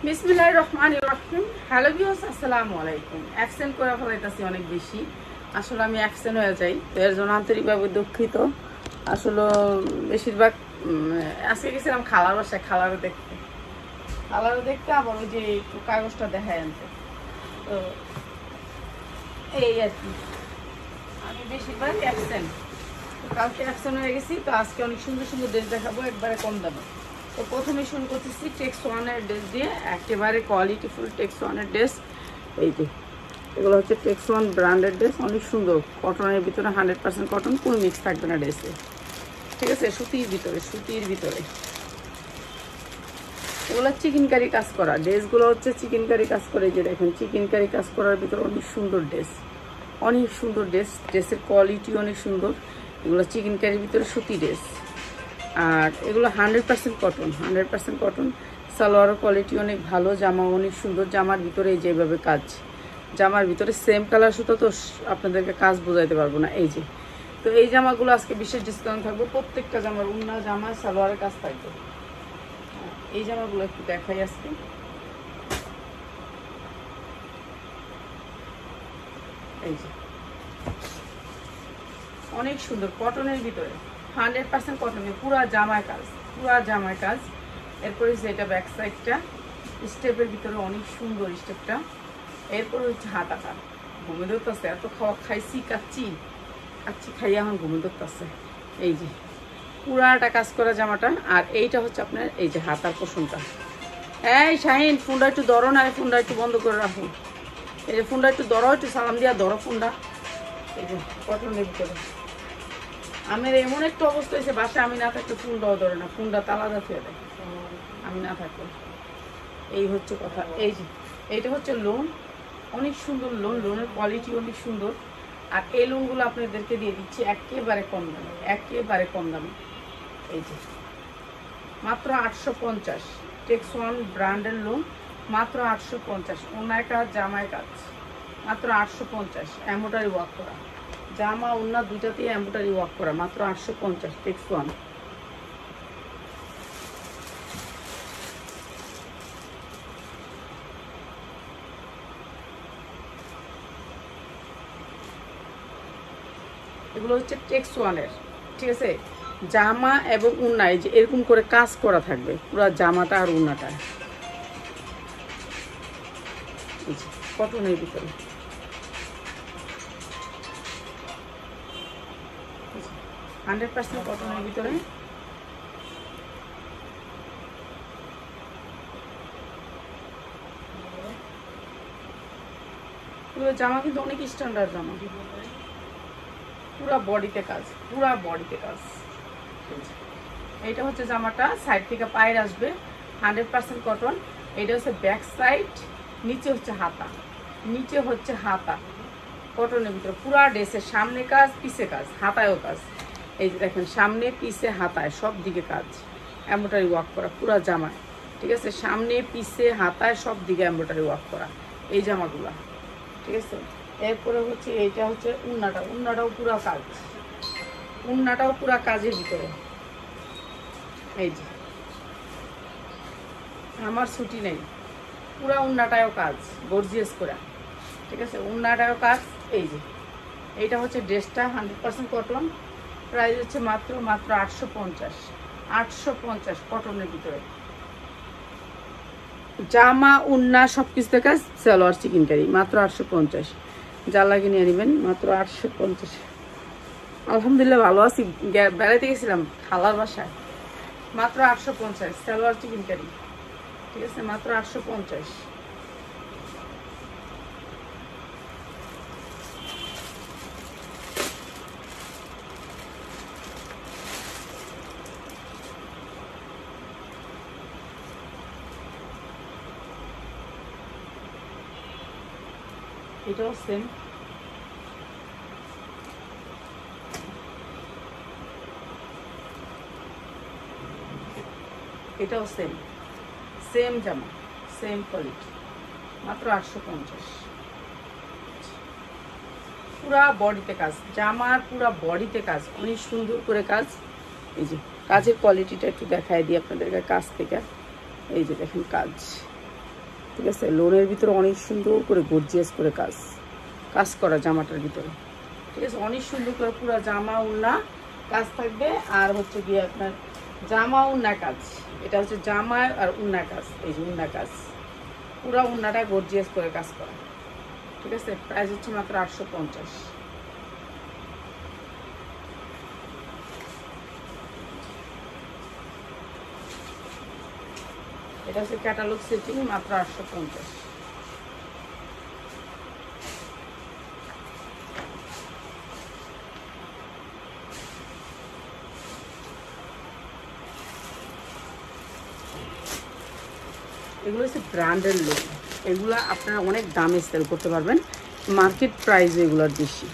বিসমিল্লাহির রহমানির রহিম। Hello viewers, আসসালামু আলাইকুম। অ্যাবসেন্ট করে ফেলাইতেছি অনেক বেশি, আসলে আমি অ্যাবসেন্ট হয়ে যাই, তো এর জন্য আন্তরিকভাবে দুঃখিত। আসলে বেশিরভাগ আজকে গেছিলাম খালার বাসায়, খালারও দেখতে আবার ওই যে একটু কাগজটা দেখায় আনতে, তো এই আর কি আমি বেশিরভাগ অ্যাবসেন্ট। তো কালকে অ্যাবসেন্ট হয়ে গেছি, তো আজকে অনেক সুন্দর সুন্দর ড্রেস দেখাবো একবারে কম দামে। তো প্রথমে শুরু করতেছি টেক্স ওয়ানের ড্রেস দিয়ে, একেবারে কোয়ালিটিফুল টেক্স ওয়ানের ড্রেস। এই যে এগুলো হচ্ছে টেক্স ওয়ান ব্র্যান্ডের ড্রেস, অনেক সুন্দর, কটনের ভিতরে 100% কটন, কোনো মিক্স থাকবে না ড্রেসে, ঠিক আছে? সুতির ভিতরে এগুলো চিকেনকারি কাজ করা ড্রেসগুলো হচ্ছে চিকেনকারি কাজ করে। যে দেখেন চিকেনকারি কাজ করার ভিতরে অনেক সুন্দর ড্রেস, ড্রেসের কোয়ালিটি অনেক সুন্দর। এগুলো চিকেনকারির ভিতরে সুতি ড্রেস, আর এগুলো 100% কটন। সালোয়ারের কোয়ালিটি অনেক ভালো, জামা অনেক সুন্দর। জামার ভিতরে এই যেভাবে কাজ, জামার ভিতরে সেম কালার সুতো, তো আপনাদেরকে কাজ বোঝাইতে পারবো না। এই যে, তো এই জামাগুলো আজকে বিশেষ ডিসকাউন্ট থাকবে, প্রত্যেকটা জামার উন্না জামা সালোয়ারের কাজ থাকবে। এই জামাগুলো একটু দেখাই আজকে। এই যে অনেক সুন্দর কটনের ভিতরে, 100% কটনে, পুরা জামায় কাজ। এরপরে এটা ব্যাক সাইডটা, স্টেপের ভিতরে অনেক সুন্দর স্টেপটা। এরপরে হচ্ছে হাতাটা, ঘুমে ধরতেছে, এত খাইছি কাচ্ছি খাইয়া এখন ঘুমে ধরতেছে। এই যে পুরাটা কাজ করা জামাটা, আর এইটা হচ্ছে আপনার এই যে হাতার পোষণটা। এই শাহিন, ফোনটা একটু ধরো না, ফোনটা একটু বন্ধ করে রাখো। এই যে ফোনটা একটু ধরো, একটু সালাম দিয়া ধরো ফোনটা। এই যে কটনের ভিতরে আমার এমন একটা অবস্থা হয়েছে, বাসায় আমি না থাকলে ফোনটাও ধরে না, ফোনটা তালা দিয়ে দেয় আমি না থাকলে। এই হচ্ছে কথা। এই যে এইটা হচ্ছে লোন, অনেক সুন্দর লোনের কোয়ালিটি অনেক সুন্দর। আর এই লোনগুলো আপনাদেরকে দিয়ে দিচ্ছি একেবারে কম দামে। এই যে মাত্র 850, টেক্স ওয়ান ব্র্যান্ডের লোন, মাত্র 850। ওনায় কাজ জামায় কাজ, মাত্র 850। এমব্রয়ডারি ওয়ার্ক করা জামা, ওনা দুইটাতেই এমব্রয়ডারি ওয়ার্ক করা, মাত্র 850 টেক্স ওয়ান। এগুলো হচ্ছে টেক্স ওয়ানের, ঠিক আছে? জামা এবং উন্নায় যে এরকম করে কাজ করা থাকবে, পুরো জামাটা আর উন্নাটা কটনের ভিতরে। 100% কটনের ভিতরে। জামা কিন্তু অনেক স্ট্যান্ডার্ড জামা, পুরা বডিতে কাজ। এইটা হচ্ছে জামাটা, সাইড থেকে পায়ের আসবে, 100% কটন। এটা হচ্ছে ব্যাক সাইড, নিচে হচ্ছে হাতা কটনের ভিতরে। পুরা ড্রেসের সামনে কাজ, পিছে কাজ, হাতায়ও কাজ। এই যে দেখেন সামনে পিছে হাতায় সব দিকে কাজ, এমব্রয়ডারি ওয়ার্ক করা পুরা জামায়, ঠিক আছে? সামনে পিছে হাতায় সব দিকে এমব্রয়ডারি ওয়ার্ক করা এই জামাগুলা, ঠিক আছে? এরপরে হচ্ছে এইটা হচ্ছে উন্নাটাও পুরা কাজের ভিতরে। এই যে আমার ছুটি নেই, পুরা উন্নাটাও কাজ, গর্জিয়াস করা, ঠিক আছে? উন্নাটাও কাজ। এই যে এইটা হচ্ছে ড্রেসটা, 100% কটন। প্রাইস হচ্ছে মাত্র 850 কটনের ভিতরে। জামা উন্না সব কিছুতে কাজ, সালোয়ার চিকেনকারি, মাত্র 850। যা লাগে নিয়ে নেবেন, মাত্র 850। আলহামদুলিল্লাহ ভালো আছি, বেড়াইতে গেছিলাম খালার বাসায়, মাত্র 850 সালোয়ার চিকেনকারি, ঠিক আছে? মাত্র 850। এটাও সেম, সেম জামা, সেম কোয়ালিটি, মাত্র 850। পুরা বডিতে কাজ, জামার পুরা বডিতে কাজ, অনেক সুন্দর করে কাজ। এই যে কাজের কোয়ালিটিটা একটু দেখাই দিই আপনাদেরকে কাছ থেকে। এই যে দেখেন কাজ, ঠিক আছে, লোনের ভিতরে অনেক সুন্দর করে গর্জিয়াস করে কাজ করা জামাটার ভিতরে, ঠিক আছে, অনেক সুন্দর করে পুরো জামা উন্না কাজ থাকবে। আর হচ্ছে গিয়ে আপনার জামা উন্না কাজ, এটা হচ্ছে জামা আর উন্না কাজ, এই যে উন্না কাজ, পুরো উন্নাটা গর্জিয়াস করে কাজ করা, ঠিক আছে। প্রাইস হচ্ছে মাত্র 850। এটা হচ্ছে ক্যাটালগ সেটিং, মাত্র 850। এগুলো হচ্ছে ব্র্যান্ডের লোন, এগুলো আপনারা অনেক দামে সেল করতে পারবেন, মার্কেট প্রাইস এগুলোর বেশি,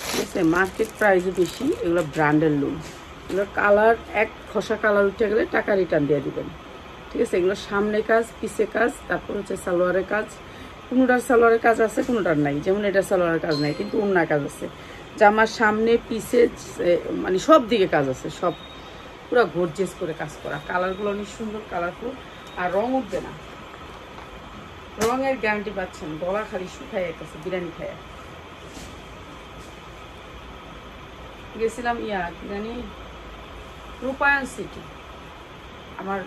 ঠিক আছে, মার্কেট প্রাইসও বেশি। এগুলো ব্র্যান্ডের লোন, এগুলোর কালার এক খসা কালার উঠে গেলে টাকা রিটার্ন দিয়ে দিবেন, ঠিক আছে। এগুলো সামনে কাজ, পিছে কাজ, তারপর হচ্ছে সালোয়ারের কাজ, কোনোটার সালোয়ারের কাজ আছে, কোনোটার নাই, যেমন এটা সালোয়ারের কাজ নাই কিন্তু ওন্না কাজ আছে। জামার সামনে পিছে মানে সব দিকে কাজ আছে, সব পুরো গর্জিয়াস করে কাজ করা। কালারগুলো অনেক সুন্দর, কালারফুল, আর রং উঠবে না, রঙের গ্যারান্টি পাচ্ছেন। গলা খালি শুকায় গেছে বিরিয়ানি খায়। গেছিলাম কি জানি রূপায়ণ সিটি, আমার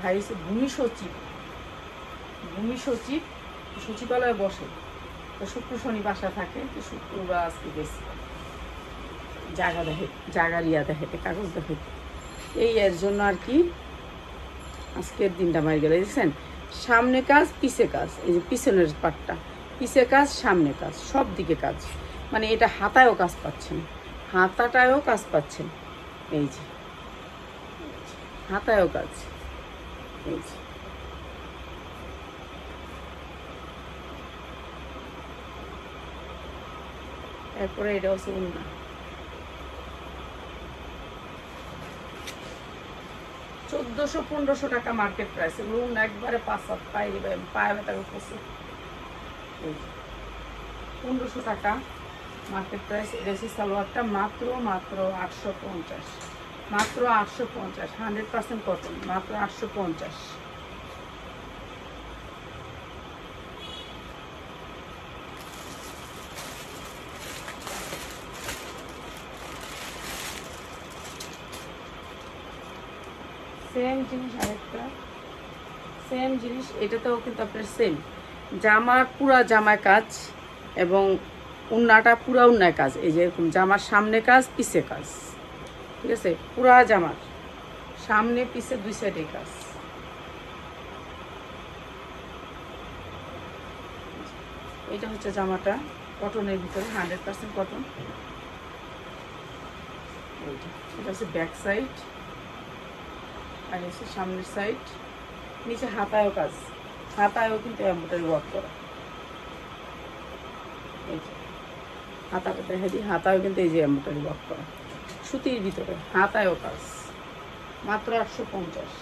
ভাই হচ্ছে ভূমি সচিব সচিবালয়ে বসে, তো শুক্র শনি বাসা থাকে, তো শুক্রবার আজকে গেছি জায়গা দেখাইতে, কাগজ দেখাইতে, এই এর জন্য আর কি আজকের দিনটা মারি গেলে। দেখছেন সামনে কাজ পিছে কাজ, এই যে পিছনের পাটটা, পিছে কাজ সামনে কাজ, সব দিকে কাজ, মানে এটা হাতায়ও কাজ পাচ্ছেন, হাতাটায়ও কাজ পাচ্ছেন, এই যে হাতায়ও কাজ, এই যে এরপরে এটা হচ্ছে উন্না, 1400-1500 টাকা মার্কেট প্রাইস, এগুলো একবারে 5-7 পায়ে ব্যথা করতেছে, 1500 টাকা মার্কেট প্রাইস। এটা হচ্ছে সালোয়ারটা, মাত্র 850, মাত্র 850, 100% কটন, মাত্র 850। সেম জিনিস আরেকটা, সেম জিনিস এটাতেও কিন্তু আপনার সেম জামার পুরা জামায় কাজ এবং উন্নাটা পুরা উন্নায় কাজ, এই যে এরকম জামার সামনে কাজ পিছে কাজ, ঠিক আছে, পুরা জামার সামনে পিছে দুই সাইডে কাজ। এটা হচ্ছে জামাটা কটনের ভিতরে, 100% কটন। এটা হচ্ছে ব্যাক সাইড, আর হচ্ছে সামনের সাইড, নিচে হাতায়ও কাজ, হাতায়ও কিন্তু এমব্রয়ডারি ওয়ার্ক করা, এই যে হাতাটা দেখে দিই, হাতায়ও কিন্তু এই যে এমব্রয়ডারি ওয়ার্ক করা, সুতির ভিতরে হাতায়ও কাজ, মাত্র 850।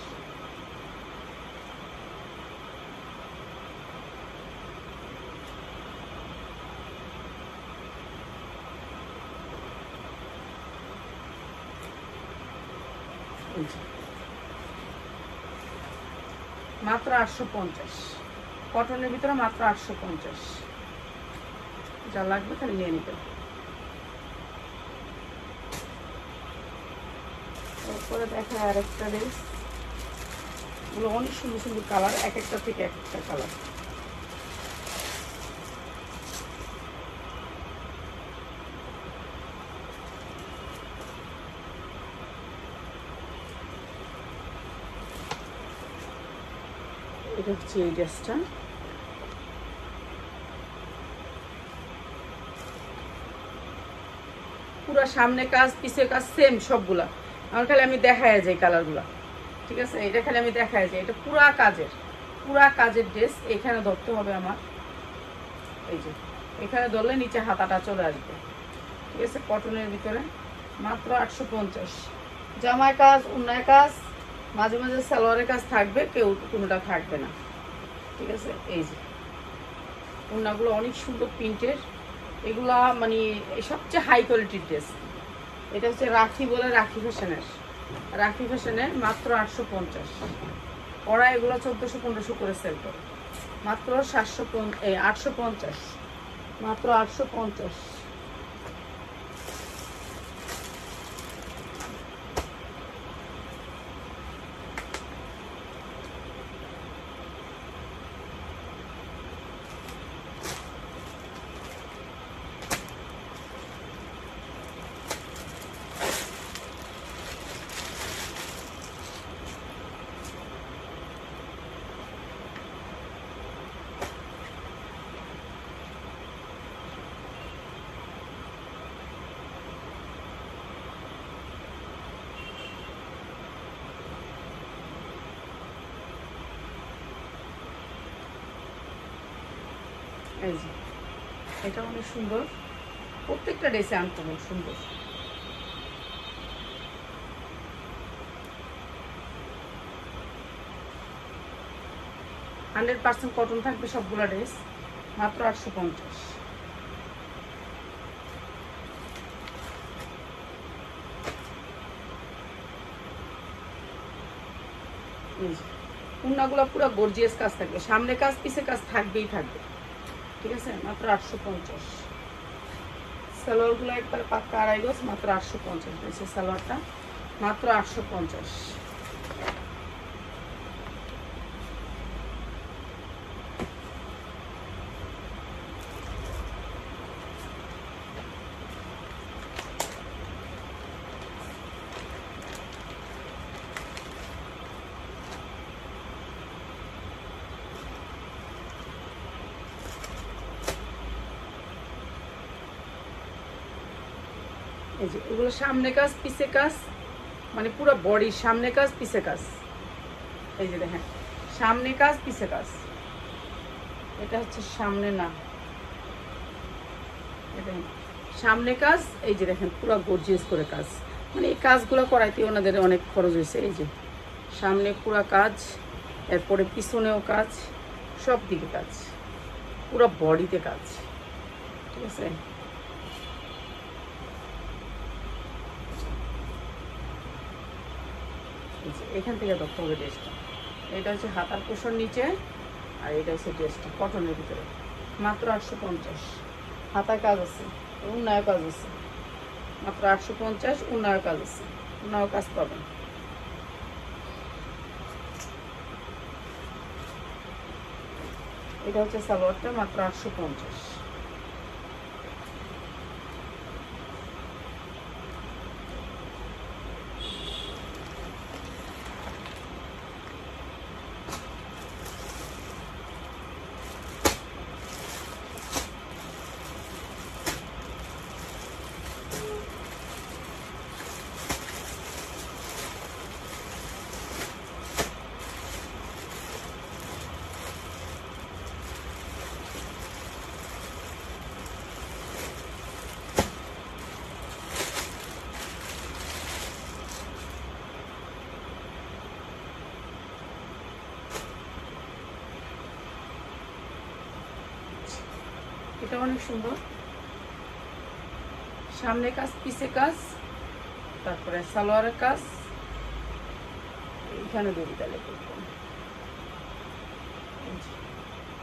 মাত্র 850 কটনের ভিতরে, মাত্র 850। যা লাগবে তাহলে নিয়ে নিবেন। তারপরে দেখা আরেকটা ড্রেস, এগুলো অনেক সুন্দর সুন্দর কালার, এক একটা থেকে এক একটা কালার। এটা হচ্ছে এই ড্রেসটা, পুরো সামনে কাজ পিছে কাজ সেম সবগুলা, আমার খালি আমি দেখায় যাই কালারগুলা, ঠিক আছে। এটা খালি আমি দেখায় যাই, এটা পুরা কাজের ড্রেস। এখানে ধরতে হবে আমার, এই যে এখানে ধরলে নিচে হাতাটা চলে আসবে, ঠিক আছে, কটনের ভিতরে, মাত্র 850। জামায় কাজ, উন্নায় কাজ, মাঝে মাঝে সালোয়ারের কাজ থাকবে, কেউ কোনোটা থাকবে না, ঠিক আছে। এই যে উন্নাগুলো অনেক সুন্দর প্রিন্টের, এগুলা মানে সবচেয়ে হাই কোয়ালিটির ড্রেস। এটা হচ্ছে রাখি বলে, রাখি ফ্যাশনের, মাত্র 850। ওরা এগুলো 1400-1500 করে সেল করে। মাত্র 850, মাত্র 850। এই যে এটা অনেক সুন্দর, প্রত্যেকটা ড্রেসে আনকমন সুন্দর। হান্ড্রেড পার্সেন্ট কটন থাকবে সবগুলো ড্রেস, মাত্র 850। উন্নাগুলো পুরো গর্জিয়াস কাজ থাকবে, সামনে কাজ পিছে কাজ থাকবেই থাকবে, ঠিক আছে? মাত্র 850। সালোয়ারগুলো একবার পাক্কা 2.5 গজ, মাত্র 850 রয়েছে সালোয়ারটা, মাত্র 850। এই যে এগুলো সামনে কাজ পিছে কাজ, মানে পুরো বডির সামনে কাজ পিছে কাজ। এই যে দেখেন সামনে কাজ পিছে কাজ, এটা হচ্ছে সামনে, না এটা সামনে কাজ। এই যে দেখেন পুরো গর্জিয়াস করে কাজ, মানে এই কাজগুলো করাইতে ওনাদের অনেক খরচ হয়েছে। এই যে সামনে পুরো কাজ, এরপরে পিছনেও কাজ, সব দিকে কাজ, পুরো বডিতে কাজ, ঠিক আছে? এখান থেকে দেখতে হবে ড্রেসটা। এটা হচ্ছে হাতার পোষণ নিচে, আর এটা হচ্ছে ড্রেসটা কটনের ভিতরে, মাত্র 850। হাতার কাজ আছে, উন্নয় কাজ আছে, মাত্র 850। উন্নয় কাজ আছে, উন্নয় কাজ পাবেন। এটা হচ্ছে সালোয়ারটা, মাত্র 850। এটা অনেক সুন্দর, সামনে কাজ পিছে কাজ, তারপরে সালোয়ারের কাজ, এখানে দড়িটালে করবো।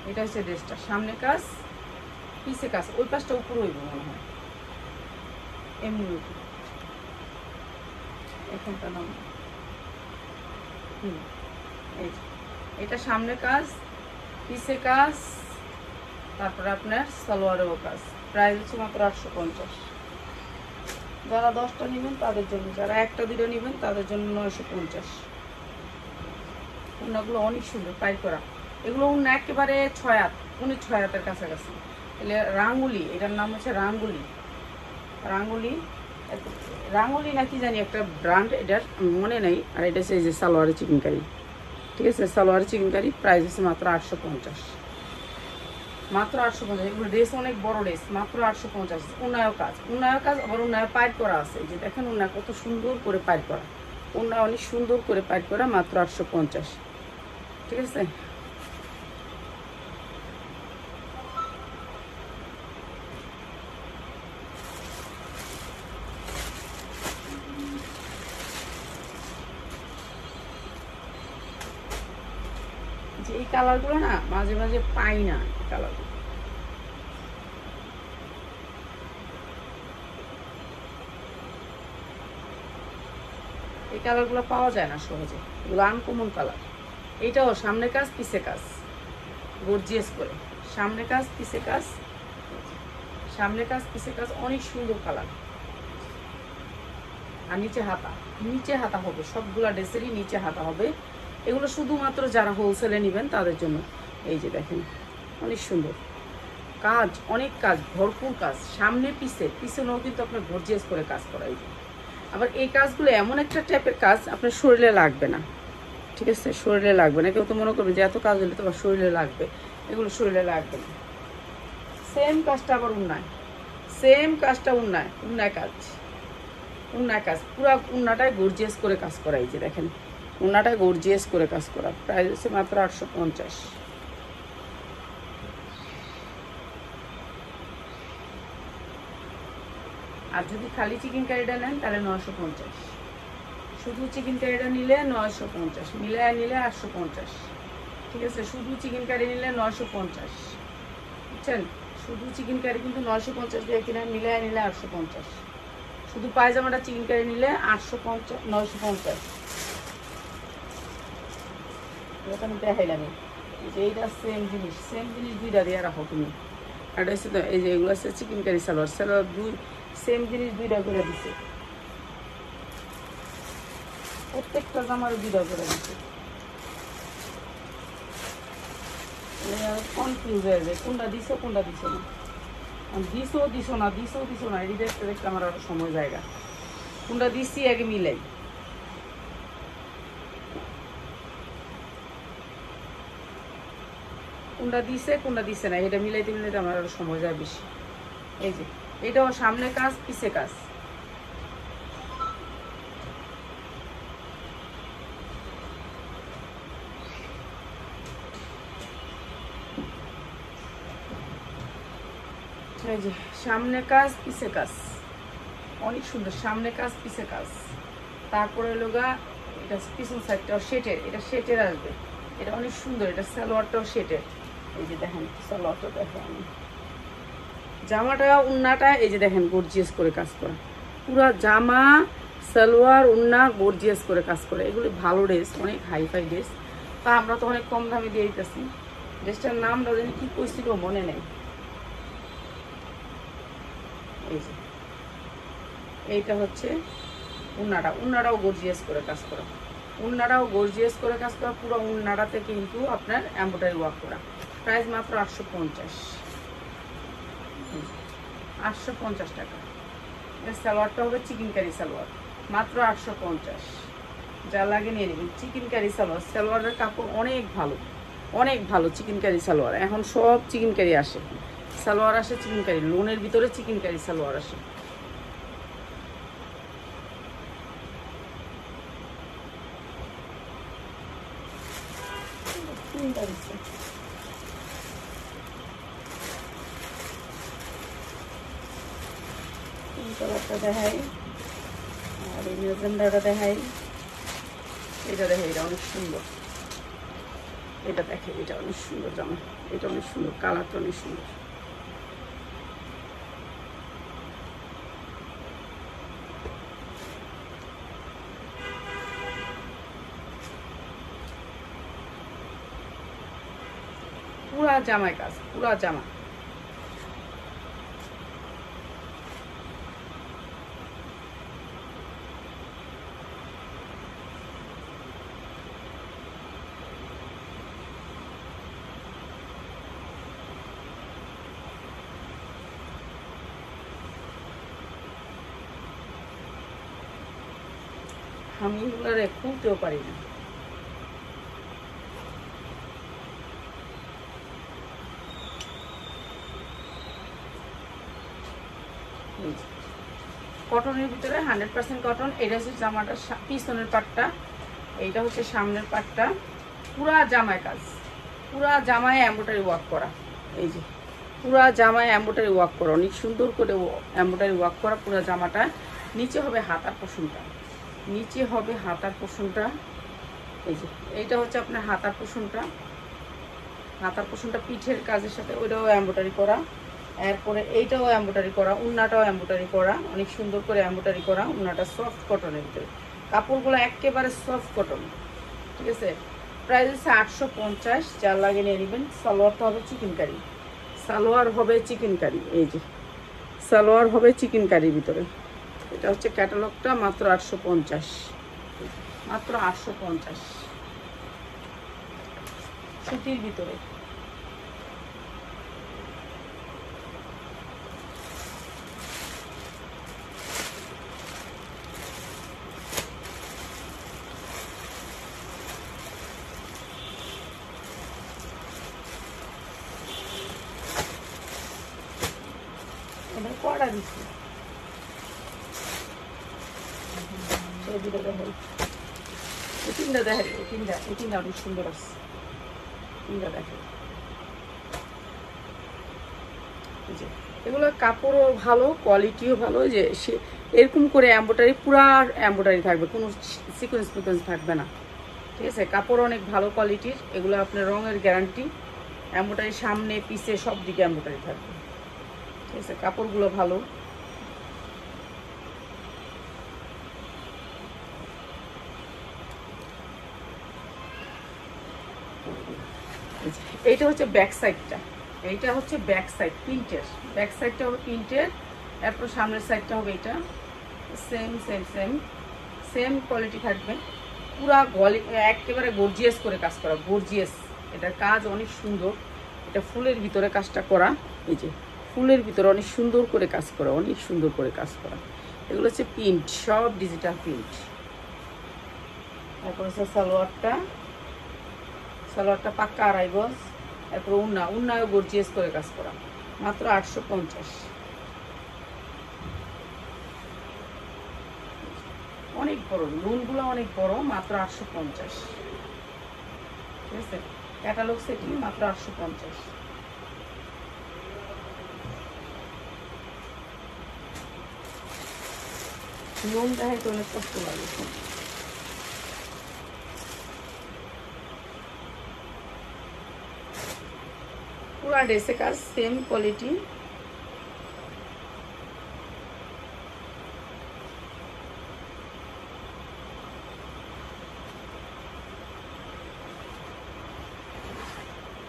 এটা হচ্ছে ড্রেসটা, সামনে কাজ পিছে কাজ, ওই পাশটা উপরে হইব মনে হয়, এমনি এখানটা নাম। এই এটা সামনে কাজ পিছে কাজ, তারপরে আপনার সালোয়ারেও কাজ। প্রাইস হচ্ছে মাত্র 850। যারা 10টা নেবেন তাদের জন্য, যারা 1টা 2টা নেবেন তাদের জন্য 950। উন্নাগুলো অনেক সুন্দর পাই করা, এগুলো উন্না একেবারে 6 হাত, 6 হাতের কাছাকাছি। এলে রাঙ্গুলি, এটার নাম হচ্ছে রাঙ্গুলি, রাঙ্গুলি রাঙ্গুলি নাকি জানি একটা ব্র্যান্ড, এটার মনে নেই। আর এটা হচ্ছে এই যে সালোয়ারের চিকেনকারি, ঠিক আছে? সালোয়ারের চিকেনকারি, প্রাইস হচ্ছে মাত্র 850, মাত্র 850। এগুলো ড্রেস অনেক বড় ড্রেস, মাত্র 850। উন্নয় কাজ, উন্নয় কাজ, আবার উন্নয় পাইট করা আছে। এই যে দেখেন উন্নয় কত সুন্দর করে পাইট করা, উন্নয় অনেক সুন্দর করে পাইট করা, মাত্র 850, ঠিক আছে? যে এই কালারগুলো না মাঝে মাঝে পাই না, এই কালারগুলো। এই কালারগুলো পাওয়া যায় না সহজে, এগুলো আনকমন কালার। এইটাও সামনে কাজ পিছে কাজ, গর্জিয়াস করে সামনে কাজ পিছে কাজ, সামনে কাজ পিছে কাজ, অনেক সুন্দর কালার। আর নিচে হাতা হবে, সবগুলা ড্রেসেরই নিচে হাতা হবে। এগুলো শুধুমাত্র যারা হোলসেলে নেবেন তাদের জন্য। এই যে দেখেন অনেক সুন্দর কাজ, অনেক কাজ, ভরপুর কাজ, সামনে পিছনেও কিন্তু আপনার গর্জিয়াস করে কাজ করা। এই যে আবার এই কাজগুলো এমন একটা টাইপের কাজ আপনার শরীরে লাগবে না, ঠিক আছে? শরীরে লাগবে না। কেউ তো মনে করবে যে এত কাজ হলে তোমার শরীরে লাগবে, এগুলো শরীরে লাগবে না। সেম কাজটা আবার উন্নয়, সেম কাজটা উন্নয় কাজ, পুরো উন্নাটাই গর্জিয়াস করে কাজ করা। এই যে দেখেন উন্নাটাই গর্জিয়াস করে কাজ করা। প্রাইস হচ্ছে মাত্র 850। আর যদি খালি চিকেন কারিটা নেন তাহলে 950। শুধু চিকেন কারিটা নিলে 950, মিলায় নিলে 850, ঠিক আছে? শুধু চিকেন কারি নিলে 950, বুঝছেন? শুধু চিকেন কারি কিন্তু 950 দিয়ে কিনা, মিলায় নিলে 850। শুধু পায়জামাটা চিকেন কারি নিলে 850, 950। এটা আমি দেখাইলাম যে এইটা সেম জিনিস দুইটা দিয়ে রাখো তুমি। আর এটা হচ্ছে তো এই যে এগুলো হচ্ছে চিকেন কারি সালোয়ার দুই সেম জিনিস দুইটা করে দিছে, প্রত্যেকটা জামার দুইটা করে দিছে। কনফিউজ হয়ে যায় কোনটা দিছো কোনটা দিছো না, দিছো না, এটি দেখতে দেখতে আমার আরো সময় জায়গা। কোনটা দিচ্ছি আগে মিলাই। কোনটা দিছে না, এটা মিলাইতে আমার আরো সময় যায় বেশি। এই যে এটাও সামনে কাজ পিছে কাজ, এই যে সামনে কাজ পিছে কাজ, অনেক সুন্দর সামনে কাজ পিছে কাজ। তারপরে লোগা এটা পিছন সাইডটাও শেটের, এটা শেটের আসবে, এটা অনেক সুন্দর। এটা সালোয়ারটাও শেটের। এই যে দেখেন সালোয়ারটা দেখেন, আমি জামাটা উন্নাটা এই যে দেখেন গর্জিয়াস করে কাজ করা, পুরা জামা সালোয়ার উন্না গর্জিয়াস করে কাজ করে। এগুলো ভালো ড্রেস, অনেক হাইফাই ড্রেস। তা আমরা তো অনেক কম দামে দিয়ে দিতেছি। ড্রেসটার নামটা যেন কি করছিল মনে নেই। এই যে এইটা হচ্ছে উন্নাটাও গর্জিয়াস করে কাজ করা, পুরো উন্নাটাতে কিন্তু আপনার এমব্রয়ডারি ওয়ার্ক করা। প্রাইস মাত্র 850, 850 টাকা। সালোয়ারটা হবে চিকেন কারি সালোয়ার, মাত্র 850। যা লাগে নিয়ে নেবেন। চিকেন কারি সালোয়ারের কাপড় অনেক ভালো চিকেন কারি সালোয়ার। এখন সব চিকেন কারি আসে, সালোয়ার আসে চিকেন কারি, লোনের ভিতরে চিকেন কারি সালোয়ার আসে। কালারটা দেখাই, আর এই মেজেন্ডাটা দেখাই। এটা দেখে, এটা অনেক সুন্দর। এটা দেখে, এটা অনেক সুন্দর জামা, এটা অনেক সুন্দর, কালারটা অনেক সুন্দর। পুরা জামায় কাজ, পুরা জামা। আমি এগুলো খুলতেও পারি না। কটনের ভিতরে 100% কটন। এটা হচ্ছে জামাটার পিছনের পাটটা, এইটা হচ্ছে সামনের পাটটা। পুরা জামায় কাজ, পুরা জামায় এমব্রয়ডারি ওয়ার্ক করা। এই যে পুরা জামায় এমব্রয়ডারি ওয়ার্ক করা, অনেক সুন্দর করে এমব্রয়ডারি ওয়ার্ক করা পুরা জামাটা। নিচে হবে হাতার পোর্শনটা, এই যে এইটা হচ্ছে আপনার হাতার পোর্শনটা। হাতার পোষণটা পিঠের কাজের সাথে ওইটাও এমব্রয়ডারি করা, এরপরে এইটাও এমব্রয়ডারি করা, উন্নাটাও এমব্রয়ডারি করা, অনেক সুন্দর করে এমব্রয়ডারি করা। উন্নাটা সফট কটনের ভিতরে, কাপড়গুলো একেবারে সফট কটন, ঠিক আছে। প্রাইস হচ্ছে 850, যার লাগে নিয়ে নেবেন। সালোয়ারটা হবে চিকেন কারি, সালোয়ার হবে চিকেন কারি, এই যে সালোয়ার হবে চিকেন কারির ভিতরে। এটা হচ্ছে ক্যাটালগটা, মাত্র 850, মাত্র 850 সুতির ভিতরে। এবার কড়া দিচ্ছি, তিনটা দেখে, তিনটা অনেক সুন্দর আছে, তিনটা দেখে। এগুলো কাপড়ও ভালো, কোয়ালিটিও ভালো, যে সে এরকম করে এমব্রয়ডারি, পুরা এমব্রয়ডারি থাকবে, কোনো সিকোয়েন্স ফিকোয়েন্স থাকবে না, ঠিক আছে। কাপড় অনেক ভালো কোয়ালিটির, এগুলো আপনার রঙের গ্যারান্টি। এমব্রয়ডারি সামনে পিছে সব দিকে এমব্রয়ডারি থাকবে, ঠিক আছে। কাপড়গুলো ভালো। এইটা হচ্ছে ব্যাক সাইডটা, এইটা হচ্ছে ব্যাক সাইড প্রিন্টের, ব্যাক সাইডটা হবে প্রিন্টের, এরপর সামনের সাইডটা হবে এটা same same same same quality থাকবে। পুরা একেবারে গর্জিয়াস করে কাজ করা, গর্জিয়াস। এটার কাজ অনেক সুন্দর, এটা ফুলের ভিতরে কাজটা করা, এই যে ফুলের ভিতরে অনেক সুন্দর করে কাজ করা, অনেক সুন্দর করে কাজ করা। এগুলো হচ্ছে প্রিন্ট, সব ডিজিটাল প্রিন্ট। তারপর হচ্ছে সালোয়ারটা, সালোয়ারটা পাক্কা 2.5 গজ। এরপর উন্নায়ও গর্জিয়াস করে কাজ করা, মাত্র 850। অনেক বড় লুনগুলো, অনেক বড়, মাত্র 850, ঠিক আছে। ক্যাটালগ সেটি মাত্র 850। লুন দেখাইতে অনেক কষ্ট লাগে। পুরা ড্রেসে কাজ, same quality.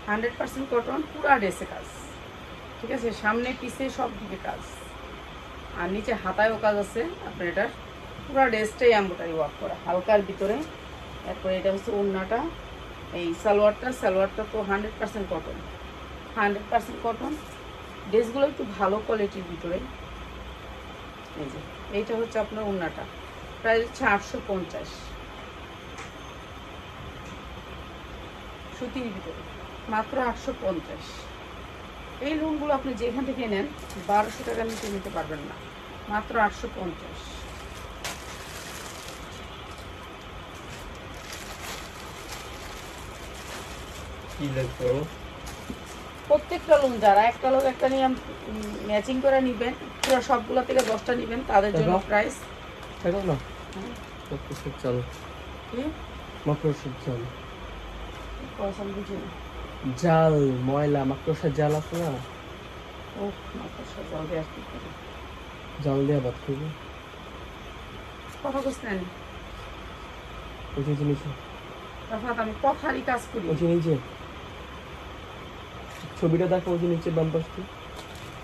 Hundred percent cotton, পুরা ড্রেসে কাজ, ঠিক আছে। সামনে পিছে সব দিকে কাজ, আর নিচে হাতায়ও কাজ আছে আপনার। এটার পুরা ড্রেসটাই এমব্রয়ডারি ওয়ার্ক করা, হালকার ভিতরে। এরপরে এটা হচ্ছে ওড়নাটা, এই সালোয়ারটা তো 100% কটন, 100% কটন। ড্রেসগুলো একটু ভালো কোয়ালিটির ভিতরে। এই যে এইটা হচ্ছে আপনার ওড়নাটা, প্রাইস হচ্ছে 850 সুতির ভিতরে, মাত্র 850। এই লুনগুলো আপনি যেখান থেকে নেন 1200 টাকা নিচে নিতে পারবেন না, মাত্র 850। প্রত্যেকটা লুন যারা একটা লোক একটা নিয়ে ম্যাচিং করে নিবেন, পুরো সবগুলো থেকে 10টা নিবেন, তাদের জন্য প্রাইস জাল ময়লা মাকড়সার জাল আছে না, ও মাকড়সার জাল দিয়ে কি করে, জাল দিয়ে বাদ করবো। কথা বুঝতেন ওই জিনিস আমি কথারই কাজ করি। ওই নিচে ছবিটা দেখো, ওই নিচে বাম পাশে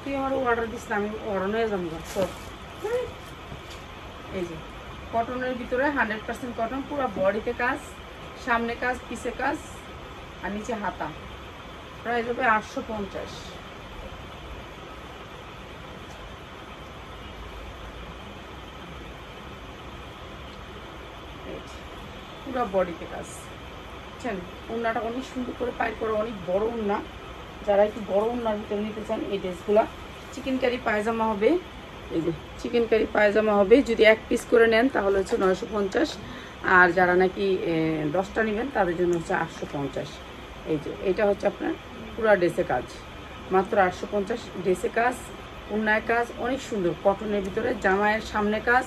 তুই আমার অর্ডার দিস না, আমি অর্ডার নিয়ে যাবো সব। এই যে কটনের ভিতরে 100% কটন, পুরো বডিতে কাজ, সামনে কাজ, পিছে কাজ, আর নিচে হাতা। প্রাইস হবে 850। পুরো বডিতে কাজ, বুঝছেন। ওড়নাটা অনেক সুন্দর করে পাই করা, অনেক বড় ওড়না। যারা একটু বড় ওড়নার ভিতরে নিতে চান এই ড্রেসগুলা। চিকেন কারি পায়জামা হবে, এই যে চিকেন কারি পায়জামা হবে। যদি 1 পিস করে নেন তাহলে হচ্ছে 950, আর যারা নাকি 10টা নেবেন তাদের জন্য হচ্ছে 850। এই যে এইটা হচ্ছে আপনার পুরো ড্রেসে কাজ, মাত্র 850। ড্রেসে কাজ, ওড়নায় কাজ অনেক সুন্দর কটনের ভিতরে, জামায়ের সামনে কাজ,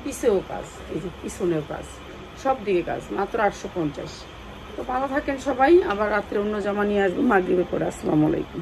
পিছেও কাজ, এই যে পিছনেও কাজ, সব দিকে কাজ, মাত্র 850। তো ভালো থাকেন সবাই, আবার রাত্রে অন্য জামা নিয়ে আসবো মাগরিবের পরে। আসসালামু আলাইকুম।